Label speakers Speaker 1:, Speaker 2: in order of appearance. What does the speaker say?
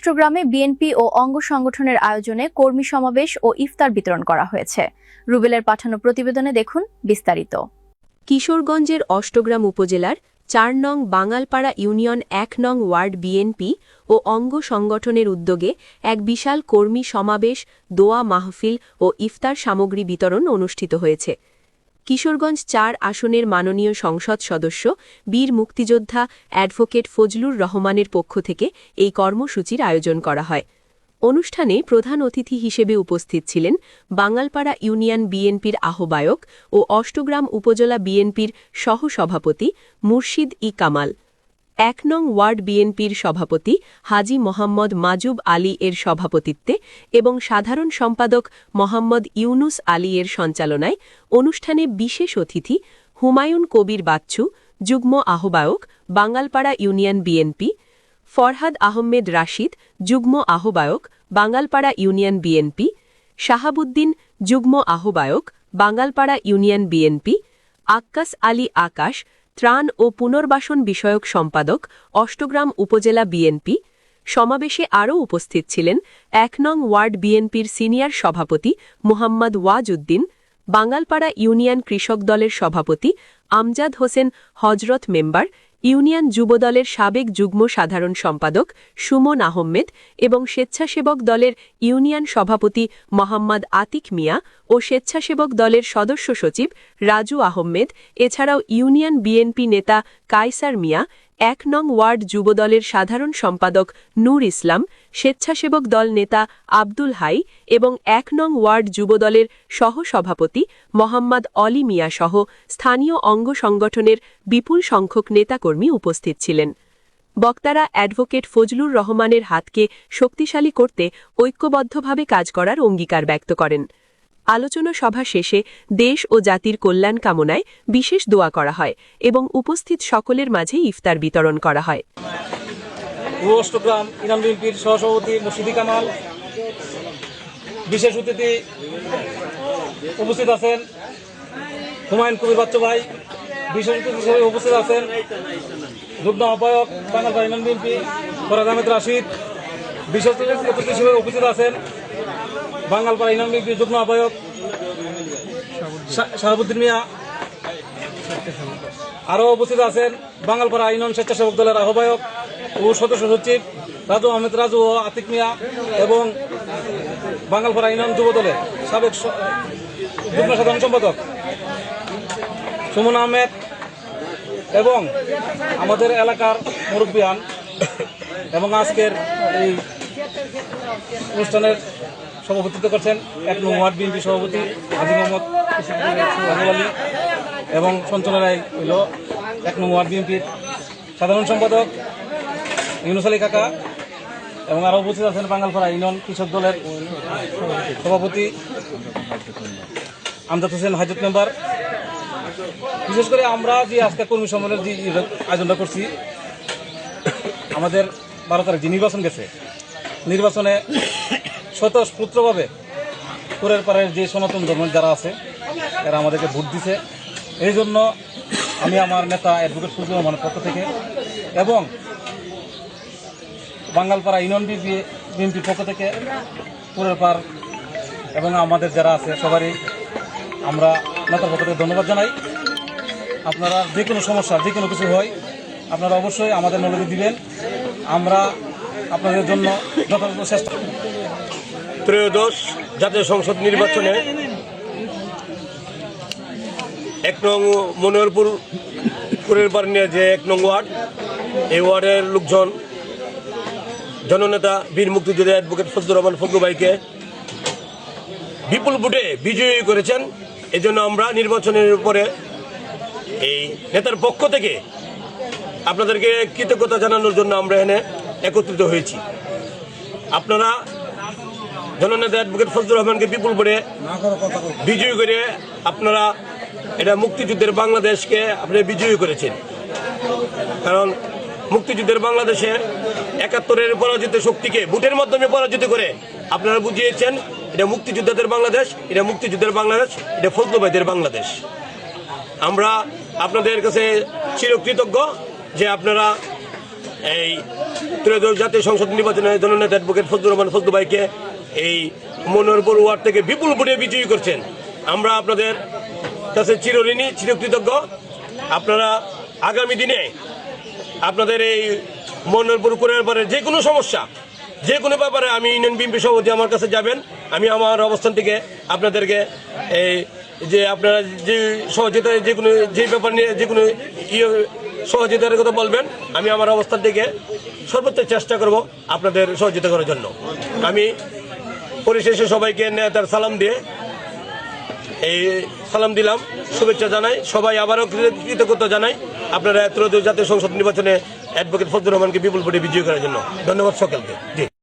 Speaker 1: অষ্টগ্রামে BNP ও অঙ্গ সংগঠনের আয়োজনে কর্মী সমাবেশ ও ইফতার বিতরণ করা হয়েছে। রুবেলের পাঠানো প্রতিবেদনে দেখুন বিস্তারিত।
Speaker 2: কিশোরগঞ্জের অষ্টগ্রাম উপজেলার ৪ নং বাঙালপাড়া ইউনিয়ন ১ নং ওয়ার্ড বিএনপি ও অঙ্গ সংগঠনের উদ্যোগে এক বিশাল কর্মী সমাবেশ, দোয়া মাহফিল ও ইফতার সামগ্রী বিতরণ অনুষ্ঠিত হয়েছে। কিশোরগঞ্জ ৪ আসনের মাননীয় সংসদ সদস্য বীর মুক্তিযোদ্ধা অ্যাডভোকেট ফজলুর রহমানের পক্ষ থেকে এই কর্মসূচির আয়োজন করা হয়। অনুষ্ঠানে প্রধান অতিথি হিসেবে উপস্থিত ছিলেন বাঙালপাড়া ইউনিয়ন বিএনপির আহ্বায়ক ও অষ্টগ্রাম উপজেলা বিএনপির সহসভাপতি মুর্শিদ ই কামাল, ১ নং ওয়ার্ড বিএনপির সভাপতি হাজী মোহাম্মদ মাজুব আলী এর সভাপতিত্বে এবং সাধারণ সম্পাদক মোহাম্মদ ইউনুস আলী এর সঞ্চালনায় অনুষ্ঠানে বিশেষ অতিথি হুমায়ুন কবির বাচ্চু, যুগ্ম আহ্বায়ক বাঙালপাড়া ইউনিয়ন বিএনপি, ফরহাদ আহমেদ রাশিদ, যুগ্ম আহ্বায়ক বাঙালপাড়া ইউনিয়ন বিএনপি, শাহাবুদ্দিন, যুগ্ম আহ্বায়ক বাঙালপাড়া ইউনিয়ন বিএনপি, আক্কাস আলী আকাশ, ত্রাণ ও পুনর্বাসন বিষয়ক সম্পাদক অষ্টগ্রাম উপজেলা বিএনপি। সমাবেশে আরও উপস্থিত ছিলেন ১ নং ওয়ার্ড বিএনপির সিনিয়র সভাপতি মোহাম্মদ ওয়াজউদ্দিন, বাঙালপাড়া ইউনিয়ন কৃষক দলের সভাপতি আমজাদ হোসেন হজরত মেম্বার, ইউনিয়ন যুবদলের সাবেক যুগ্ম সাধারণ সম্পাদক সুমন আহমেদ এবং স্বেচ্ছাসেবক দলের ইউনিয়ন সভাপতি মোহাম্মদ আতিক মিয়া ও স্বেচ্ছাসেবক দলের সদস্য সচিব রাজু আহমেদ, এছাড়াও ইউনিয়ন বিএনপি নেতা কায়সার মিয়া, ১ নং ওয়ার্ড যুবদলের সাধারণ সম্পাদক নূর ইসলাম, স্বেচ্ছাসেবক দল নেতা আব্দুল হাই এবং ১ নং ওয়ার্ড যুবদলের সহসভাপতি মোহাম্মদ অলি মিয়া সহ স্থানীয় অঙ্গ সংগঠনের বিপুল সংখ্যক নেতাকর্মী উপস্থিত ছিলেন। বক্তারা অ্যাডভোকেট ফজলুর রহমানের হাতকে শক্তিশালী করতে ঐক্যবদ্ধভাবে কাজ করার অঙ্গীকার ব্যক্ত করেন। আলোচনা সভা শেষে দেশ ও জাতির কল্যাণ কামনায় বিশেষ দোয়া করা হয় এবং উপস্থিত সকলের মাঝে ইফতার বিতরণ করা হয়।
Speaker 3: অষ্টগ্রাম ইউনিয়ন বিএনপির সহসভাপতি মুর্শিদ ই কামাল, বিশেষ অতিথি উপস্থিত আছেন হুমায়ুন কবির বাচ্চু ভাই, বিশেষ অতিথি হিসেবে উপস্থিত আছেন যুগ্ম আহ্বায়ক বাঙালপাড়া ইউনিয়ন বিএনপি ফরহাদ আহমেদ রাশিদ, বিশেষ অতিথি হিসেবে উপস্থিত আছেন বাঙালপাড়া ইউনিয়ন বিএনপির যুগ্ম আহ্বায়ক শাহাবুদ্দিন মিয়া, আরও উপস্থিত আছেন বাঙালপাড়া ইউনিয়ন স্বেচ্ছাসেবক দলের আহ্বায়ক ও সদস্য সচিব রাজু আহমেদ রাজু ও আতিক মিয়া এবং বাঙালপাড়া ইউনিয়ন যুব দলের সাবেক যুগ্ম সাধারণ সম্পাদক সুমন আহমেদ এবং আমাদের এলাকার মুরব্বিয়ান এবং আজকের এই অনুষ্ঠানের সভাপতিত্ব করছেন ১ নং ওয়ার্ড বিএনপি সভাপতি হাজী মোহাম্মদ আলী এবং সঞ্চালনায় হইল ১ নং ওয়ার্ড বিএনপির সাধারণ সম্পাদক ইউনুস আলী কাকা এবং আরও উপস্থিত আছেন বাঙালপাড়া ইউনিয়ন কৃষক দলের সভাপতি আমজাদ হোসেন হাজত মেম্বার। বিশেষ করে আমরা যে আজকে কর্মী সম্মেলনের যে আয়োজনটা করছি, আমাদের ১২ তারিখ যে নির্বাচন গেছে, নির্বাচনে স্বতঃস্ফূর্তভাবে পুরের পাড়ের যে সনাতন ধর্মের যারা আছে এরা আমাদেরকে ভোট দিছে। এই জন্য আমি আমার নেতা অ্যাডভোকেট ফজলুর রহমানের পক্ষ থেকে এবং বাঙালপাড়া ইউনিয়ন বিএনপির পক্ষ থেকে পুরের পাড় এবং আমাদের যারা আছে সবারই আমরা নেতার পক্ষ থেকে ধন্যবাদ জানাই। আপনারা যে কোনো সমস্যা যে কোনো কিছু হয় আপনারা অবশ্যই আমাদের নজরে দিবেন, আমরা আপনাদের জন্য যথাযথ চেষ্টা।
Speaker 4: ত্রয়োদশ জাতীয় সংসদ নির্বাচনে ১ নং মনোহরপুর পুরের পাড় নিয়ে যে ১ নং ওয়ার্ড, এই ওয়ার্ডের লোকজন জননেতা বীর মুক্তিযোদ্ধা অ্যাডভোকেট ফজলুর রহমান ফজলু ভাইকে বিপুল ভোটে বিজয়ী করেছেন। এই জন্য আমরা নির্বাচনের উপরে এই নেতার পক্ষ থেকে আপনাদেরকে কৃতজ্ঞতা জানানোর জন্য আমরা এখানে একত্রিত হয়েছি। আপনারা জননেতা অ্যাডভোকেট ফজলুর রহমানকে বিপুল ভোটে বিজয়ী করে আপনারা এটা মুক্তিযুদ্ধের বাংলাদেশকে আপনি বিজয়ী করেছেন। কারণ মুক্তিযুদ্ধের বাংলাদেশে ৭১-এর পরাজিত শক্তিকে ভোটের মাধ্যমে পরাজিত করে আপনারা বুঝিয়েছেন এটা মুক্তিযোদ্ধাদের বাংলাদেশ, এটা মুক্তিযুদ্ধের বাংলাদেশ, এটা ফজলু ভাইদের বাংলাদেশ। আমরা আপনাদের কাছে চিরকৃতজ্ঞ যে আপনারা এই ত্রয়োদশ জাতীয় সংসদ নির্বাচনে জননেতা অ্যাডভোকেট ফজলুর রহমান ফজলু ভাইকে এই মনোহরপুর ওয়ার্ড থেকে বিপুল ভোটে বিজয়ী করছেন। আমরা আপনাদের কাছে চিরঋণী, চিরকৃতজ্ঞ। আপনারা আগামী দিনে আপনাদের এই মনোহরপুর কোরআনপাড়ের যে কোনো সমস্যা, যে কোনো ব্যাপারে আমি ইউনিয়ন বিএনপি সভাপতি আমার কাছে যাবেন, আমি আমার অবস্থান থেকে আপনাদেরকে এই যে আপনারা যে সহযোগিতা যে ব্যাপার নিয়ে যে কোনো সহযোগিতার কথা বলবেন, আমি আমার অবস্থান থেকে সর্বোচ্চ চেষ্টা করব আপনাদের সহযোগিতা করার জন্য। আমি পরিশেষে সবাইকে নেতার সালাম দিয়ে এই সালাম দিলাম, শুভেচ্ছা জানাই। সবাই আবারও কৃতজ্ঞতা জানাই আপনারা ত্রয়োদশ জাতীয় সংসদ নির্বাচনে অ্যাডভোকেট ফজলুর রহমানকে বিপুল ভোটে বিজয়ী করার জন্য। ধন্যবাদ সকলকে। জি।